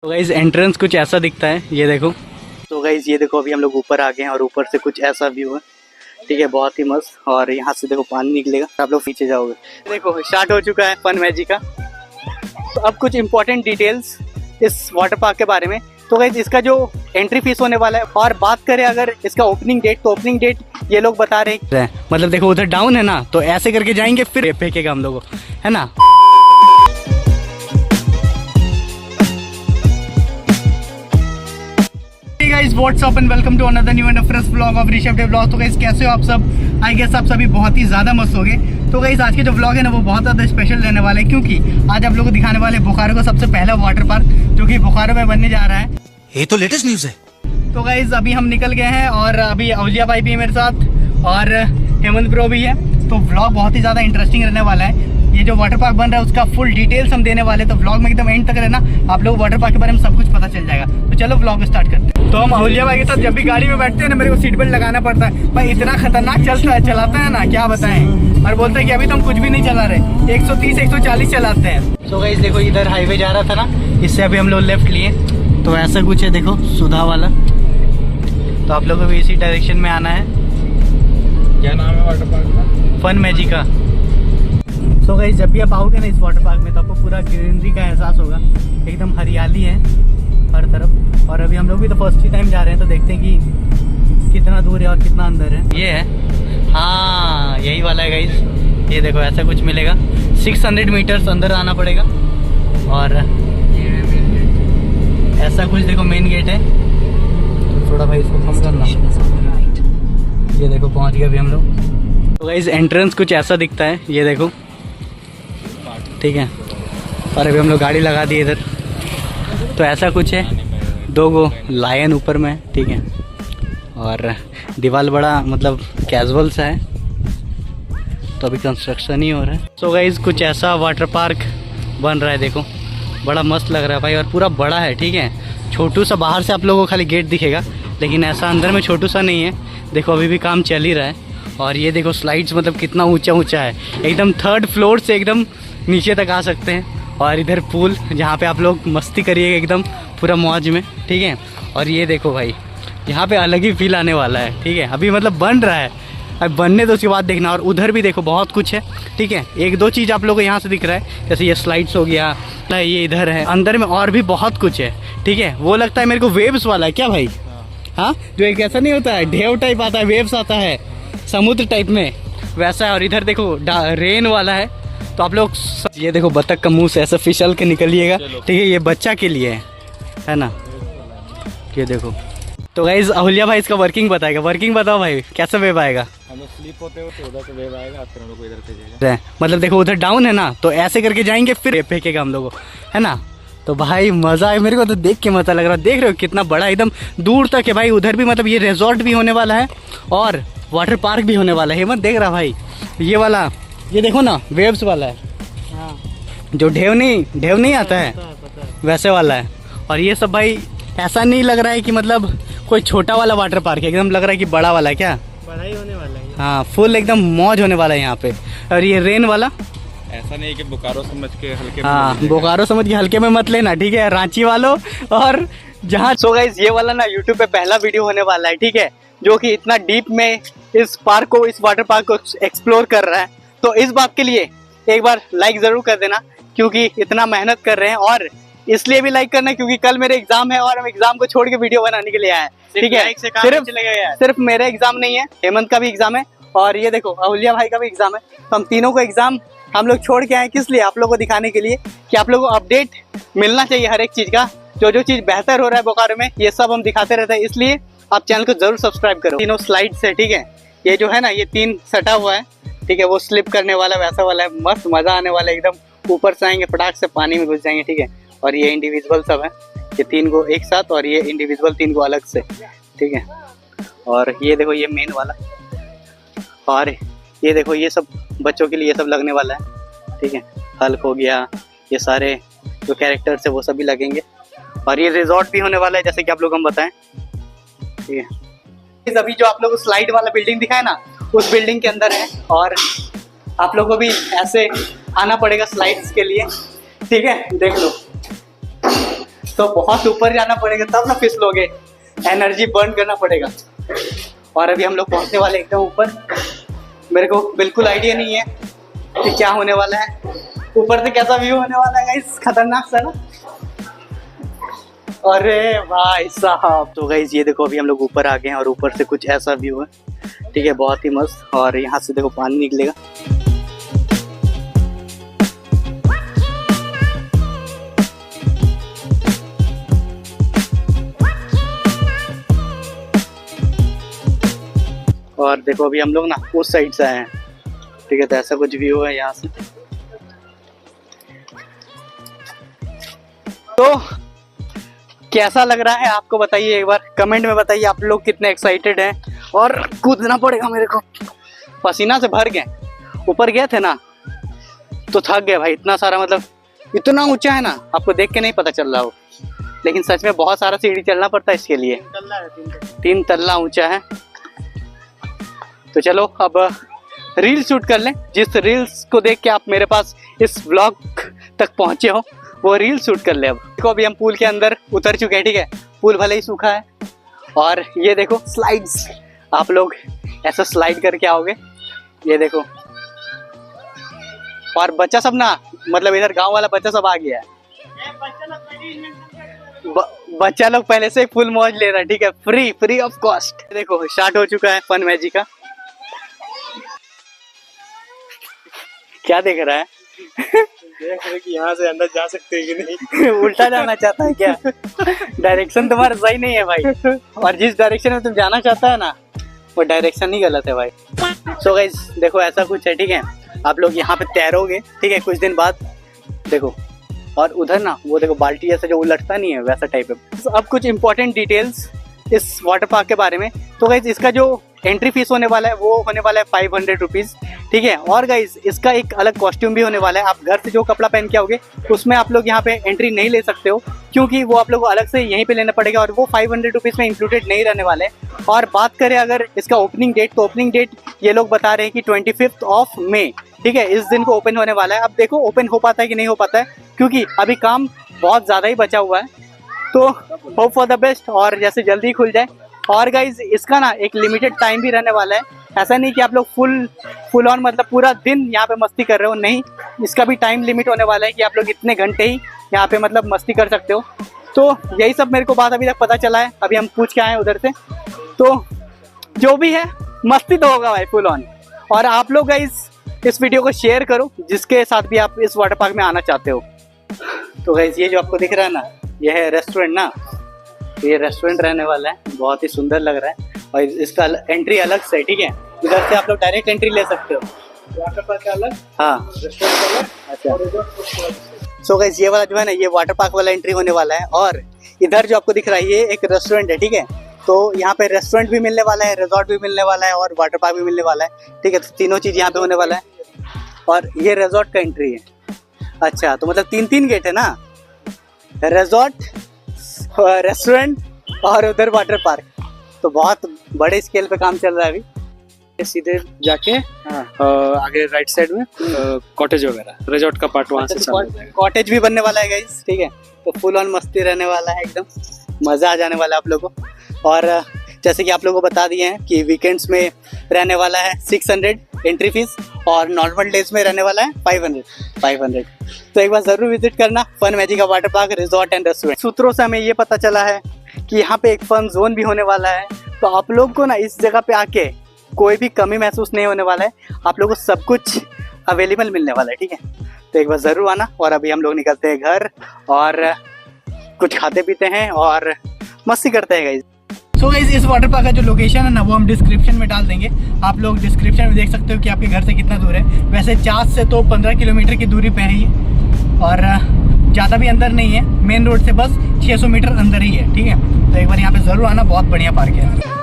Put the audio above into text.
तो guys entrance कुछ ऐसा दिखता है, ये देखो। तो गाइस ये देखो, अभी हम लोग ऊपर आ गए हैं और ऊपर से कुछ ऐसा व्यू है, ठीक है, बहुत ही मस्त। और यहाँ से देखो पानी निकलेगा, आप लोग नीचे जाओगे। देखो स्टार्ट हो चुका है फन मैजिक का। तो अब कुछ इंपॉर्टेंट डिटेल्स इस वाटर पार्क के बारे में। तो गाइस इसका जो एंट्री फीस होने वाला है, और बात करें अगर इसका ओपनिंग डेट, तो ओपनिंग डेट ये लोग बता रहे हैं, मतलब देखो उधर डाउन है ना, तो ऐसे करके जाएंगे फिर फेंकेगा हम लोगों, है ना। Guys what's up and welcome to another new and fresh vlog of Rishabh day vlog. तो गाइस कैसे हो आप सब? आई गेस आप सभी बहुत ही ज़्यादा मस्त हो गए। तो गाइस आज के जो व्लॉग है ना, वो बहुत ज़्यादा स्पेशल रहने वाला है, क्योंकि आज आप लोगों को दिखाने वाले बोकारो का सबसे पहला वाटर पार्क, जो कि बोकारो में बनने जा रहा है। ये तो लेटेस्ट न्यूज़ है। तो गाइस अभी हम निकल गए हैं और अभी अवलिया भाई भी है मेरे साथ और हेमंत ब्रो भी है। तो व्लॉग बहुत ही ज़्यादा इंटरेस्टिंग रहने वाला है। ये जो वाटर पार्क बन रहा है उसका फुल डिटेल्स हम देने वाले हैं, तो व्लॉग में एकदम एंड तक रहना, आप लोग वाटर पार्क के बारे में सब कुछ पता चल जाएगा। तो चलो व्लॉग स्टार्ट करते हैं। तो हम अहुल्या भाई के साथ जब भी गाड़ी में बैठते हैं ना, मेरे को सीट बेल्ट लगाना पड़ता है। भाई इतना खतरनाक चलाता है ना, क्या बताएं। और बोलते हैं कि अभी तो हम कुछ भी नहीं चला रहे, 130 140 चलाते हैं। तो गाइस देखो, इधर हाईवे जा रहा था ना, इससे अभी हम लोग लेफ्ट लिए, तो ऐसा कुछ है, देखो सुधा वाला। तो आप लोगों को भी इसी डायरेक्शन में आना है। क्या नाम है वाटर पार्क का? फन मैजिका। तो गाइस जब भी आप आओगे ना इस वाटर पार्क में, तो आपको पूरा ग्रीनरी का एहसास होगा, एकदम हरियाली है हर तरफ। और अभी हम लोग भी तो फर्स्ट ही टाइम जा रहे हैं, तो देखते हैं कि कितना दूर है और कितना अंदर है। ये है, हाँ यही वाला है गाइस। ये देखो ऐसा कुछ मिलेगा, 600 मीटर्स अंदर आना पड़ेगा। और ऐसा कुछ देखो मेन गेट है। तो थोड़ा भाई इसको कम करना। ये देखो पहुंच गए अभी हम लोग। तो गाइस एंट्रेंस कुछ ऐसा दिखता है, ये देखो, ठीक है। और अभी हम लोग गाड़ी लगा दी इधर। तो ऐसा कुछ है, 2 गो लायन ऊपर में, ठीक है। और दीवार बड़ा मतलब कैजुअल सा है, तो अभी कंस्ट्रक्शन ही हो रहा है। सो गाइस कुछ ऐसा वाटर पार्क बन रहा है, देखो बड़ा मस्त लग रहा है भाई, और पूरा बड़ा है, ठीक है। छोटू सा बाहर से आप लोगों को खाली गेट दिखेगा, लेकिन ऐसा अंदर में छोटू सा नहीं है। देखो अभी भी काम चल ही रहा है। और ये देखो स्लाइड्स, मतलब कितना ऊंचा ऊंचा है, एकदम 3rd फ्लोर से एकदम नीचे तक आ सकते हैं। और इधर पूल, जहाँ पे आप लोग मस्ती करिएगा एकदम पूरा मौज में, ठीक है। और ये देखो भाई, यहाँ पे अलग ही फील आने वाला है, ठीक है। अभी मतलब बन रहा है, अब बनने तो उसके बाद देखना। और उधर भी देखो बहुत कुछ है, ठीक है। 1-2 चीज़ आप लोगों को यहाँ से दिख रहा है, जैसे ये स्लाइड्स हो गया, ये इधर है, अंदर में और भी बहुत कुछ है, ठीक है। वो लगता है मेरे को वेव्स वाला है क्या भाई? हाँ, जो एक ऐसा नहीं होता है, ढेव टाइप आता है, वेव्स आता है समुद्र टाइप में, वैसा है। और इधर देखो रेन वाला है। तो आप लोग ये देखो बतख का मुंह से ऐसा फिसल के निकलिएगा, ठीक है। ये बच्चा के लिए है ना, ये देखो। तो गाइस अहुल्या भाई इसका वर्किंग बताएगा। वर्किंग बताओ भाई, कैसा वेव आएगा? हम लोग स्लीप होते हो तो उधर से वेव आएगा, फिर हम लोग को इधर भेजेगा। मतलब देखो उधर डाउन है ना, तो ऐसे करके जाएंगे फिर फेंकेगा हम लोगों, है ना। तो भाई मज़ा है, मेरे को तो देख के मज़ा लग रहा है। देख रहे हो कितना बड़ा, एकदम दूर तक है भाई। उधर भी मतलब ये रिजॉर्ट भी होने वाला है और वाटर पार्क भी होने वाला है। हेमंत देख रहा भाई, ये वाला, ये देखो ना वेव्स वाला है, हाँ। जो ढेव नहीं आता है, वैसे वाला है। और ये सब भाई ऐसा नहीं लग रहा है कि मतलब कोई छोटा वाला वाटर पार्क है, एकदम लग रहा है कि बड़ा वाला है। क्या बड़ा ही होने वाला है, हाँ, फुल एकदम मौज होने वाला है यहाँ पे। और ये रेन वाला ऐसा नहीं है कि बोकारो समझ के हल्के में, हाँ बोकारो समझ के हल्के में मत लेना, ठीक है, रांची वालों। और जहाँ सो गाइस ये वाला ना यूट्यूब पे पहला वीडियो होने वाला है, ठीक है, जो कि इतना डीप में इस पार्क को, इस वाटर पार्क को एक्सप्लोर कर रहा है। तो इस बात के लिए एक बार लाइक जरूर कर देना, क्योंकि इतना मेहनत कर रहे हैं। और इसलिए भी लाइक करना क्योंकि कल मेरे एग्जाम है और हम एग्जाम को छोड़ के वीडियो बनाने के लिए आए हैं, ठीक है। सिर्फ मेरा एग्जाम नहीं है, हेमंत का भी एग्जाम है, और ये देखो अहुल्या भाई का भी एग्जाम है। तो हम तीनों को एग्जाम हम लोग छोड़ के आए, किस लिए? आप लोगों को दिखाने के लिए कि आप लोगों को अपडेट मिलना चाहिए हर एक चीज का, जो चीज बेहतर हो रहा है बोकारो में, ये सब हम दिखाते रहते हैं। इसलिए आप चैनल को जरूर सब्सक्राइब करो। तीनों स्लाइड्स है, ठीक है। ये जो है ना, ये 3 सटा हुआ है, ठीक है, वो स्लिप करने वाला वैसा वाला है, मस्त मजा आने वाला है। एकदम ऊपर से आएंगे, फटाक से पानी में घुस जाएंगे, ठीक है। और ये इंडिविजुअल सब है, ये 3 गो एक साथ, और ये इंडिविजुअल 3 गो अलग से, ठीक है। और ये देखो ये मेन वाला, और ये देखो ये सब बच्चों के लिए ये सब लगने वाला है, ठीक है। हल्क हो गया, ये सारे जो कैरेक्टर्स है वो सभी लगेंगे। और ये रिजॉर्ट भी होने वाला है, जैसे कि आप लोग हम बताएं, ठीक है। अभी जो आप लोग को स्लाइड वाला बिल्डिंग दिखा है ना, उस बिल्डिंग के अंदर है। और आप लोग को भी ऐसे आना पड़ेगा स्लाइड्स के लिए, ठीक है। देख लो तो बहुत ऊपर जाना पड़ेगा तब ना फिसलोगे, एनर्जी बर्न करना पड़ेगा। और अभी हम लोग पहुंचने वाले एकदम ऊपर। मेरे को बिल्कुल आइडिया नहीं है कि क्या होने वाला है, ऊपर से कैसा व्यू होने वाला है गाइस, खतरनाक सा ना। अरे भाई साहब, तो गाइस ये देखो अभी हम लोग ऊपर आ गए हैं और ऊपर से कुछ ऐसा व्यू है, ठीक है, बहुत ही मस्त। और यहाँ से देखो पानी निकलेगा। और देखो अभी हम लोग ना उस साइड से आए हैं, ठीक है, तो ऐसा कुछ व्यू है यहाँ से। तो कैसा लग रहा है आपको बताइए, एक बार कमेंट में बताइए आप लोग कितने एक्साइटेड हैं। और कूदना पड़ेगा मेरे को, पसीना से भर गए। ऊपर गए थे ना तो थक गए भाई, इतना सारा, मतलब इतना ऊंचा है ना, आपको देख के नहीं पता चल रहा हो, लेकिन सच में बहुत सारा सीढ़ी चलना पड़ता है इसके लिए। 3 तल्ला ऊंचा है। तो चलो अब रील शूट कर लें। जिस रील्स को देख के आप मेरे पास इस व्लॉग तक पहुंचे हो वो रील शूट कर ले। अब देखो अभी हम पूल के अंदर उतर चुके हैं, ठीक है, पूल भले ही सूखा है। और ये देखो स्लाइड्स, आप लोग ऐसा स्लाइड करके आओगे, ये देखो। और बच्चा सब ना, मतलब इधर गांव वाला बच्चा सब आ गया है। बच्चा लोग पहले से फुल मौज ले रहा है, ठीक है, फ्री ऑफ कॉस्ट। देखो स्टार्ट हो चुका है फन मैजिक का। क्या देख रहा है? देख रहे कि यहाँ से अंदर जा सकते हैं कि नहीं। उल्टा जाना चाहता है क्या? डायरेक्शन तुम्हारा सही नहीं है भाई, और जिस डायरेक्शन में तुम जाना चाहता है ना वो डायरेक्शन ही गलत है भाई। सो गाइस देखो ऐसा कुछ है, ठीक है, आप लोग यहाँ पे तैरोगे, ठीक है, कुछ दिन बाद देखो। और उधर ना वो देखो बाल्टी जैसा जो उलटता नहीं है वैसा टाइप है। तो अब कुछ इंपॉर्टेंट डिटेल्स इस वाटर पार्क के बारे में। तो गाइस इसका जो एंट्री फीस होने वाला है वो होने वाला है 500 रुपीज़, ठीक है। और गाइस इसका एक अलग कॉस्ट्यूम भी होने वाला है। आप घर से जो कपड़ा पहन के आओगे उसमें आप लोग यहाँ पे एंट्री नहीं ले सकते हो, क्योंकि वो आप लोग को अलग से यहीं पे लेना पड़ेगा, और वो 500 रुपीज़ में इंक्लूडेड नहीं रहने वाले। और बात करें अगर इसका ओपनिंग डेट, तो ओपनिंग डेट ये लोग बता रहे हैं कि 25 मई, ठीक है, इस दिन को ओपन होने वाला है। अब देखो ओपन हो पाता है कि नहीं हो पाता है, क्योंकि अभी काम बहुत ज़्यादा ही बचा हुआ है। तो होप फॉर द बेस्ट, और जैसे जल्दी खुल जाए। और गाइज इसका ना एक लिमिटेड टाइम भी रहने वाला है। ऐसा नहीं कि आप लोग फुल ऑन मतलब पूरा दिन यहाँ पे मस्ती कर रहे हो, नहीं, इसका भी टाइम लिमिट होने वाला है कि आप लोग इतने घंटे ही यहाँ पे मतलब मस्ती कर सकते हो। तो यही सब मेरे को बात अभी तक पता चला है, अभी हम पूछ के आए हैं उधर से। तो जो भी है मस्ती तो होगा भाई फुल ऑन। और आप लोग गाइज इस वीडियो को शेयर करो जिसके साथ भी आप इस वाटर पार्क में आना चाहते हो। तो गाइज ये जो आपको दिख रहा है ना, ये है रेस्टोरेंट ना, तो ये रेस्टोरेंट रहने वाला है, बहुत ही सुंदर लग रहा है। और इसका एंट्री अलग से, ठीक है, इधर से आप लोग डायरेक्ट एंट्री ले सकते हो। वाटर पार्क अलग, हाँ, रेस्टोरेंट अलग। अच्छा, सो गाइस ये वाला जो है ना, ये वाटर पार्क वाला एंट्री होने वाला है। और इधर जो आपको दिख रहा है ये एक रेस्टोरेंट है, ठीक है। तो यहाँ पे रेस्टोरेंट भी मिलने वाला है, रिजॉर्ट भी मिलने वाला है और वाटर पार्क भी मिलने वाला है, ठीक है। तो तीनों चीज़ यहाँ पे होने वाला है। और ये रिजॉर्ट का एंट्री है। अच्छा, तो मतलब 3 गेट है ना, रिजॉर्ट, रेस्टोरेंट और उधर वाटर पार्क। तो बहुत बड़े स्केल पे काम चल रहा है अभी। सीधे जाके आगे राइट साइड में कॉटेज वगैरह, रिजॉर्ट का पार्ट वहाँ से कॉटेज भी बनने वाला है गाइस, ठीक है। तो फुल ऑन मस्ती रहने वाला है, एकदम मज़ा आ जाने वाला है आप लोगों को। और जैसे कि आप लोगों को बता दिए हैं कि वीकेंड्स में रहने वाला है 600 एंट्री फीस, और नॉर्मल डेज में रहने वाला है 500। तो एक बार ज़रूर विजिट करना फन मैजिक का water park, resort and restaurant. सूत्रों से हमें ये पता चला है कि यहाँ पे एक फन जोन भी होने वाला है। तो आप लोग को ना इस जगह पे आके कोई भी कमी महसूस नहीं होने वाला है, आप लोगों को सब कुछ अवेलेबल मिलने वाला है, ठीक है। तो एक बार ज़रूर आना। और अभी हम लोग निकलते हैं घर और कुछ खाते पीते हैं और मस्ती करते हैं गाइस। सो गाइस इस वाटर पार्क का जो लोकेशन है ना वो हम डिस्क्रिप्शन में डाल देंगे, आप लोग डिस्क्रिप्शन में देख सकते हो कि आपके घर से कितना दूर है। वैसे 4 से तो 15 किलोमीटर की दूरी पे है ये, और ज़्यादा भी अंदर नहीं है, मेन रोड से बस 600 मीटर अंदर ही है, ठीक है। तो एक बार यहाँ पे ज़रूर आना, बहुत बढ़िया पार्क है।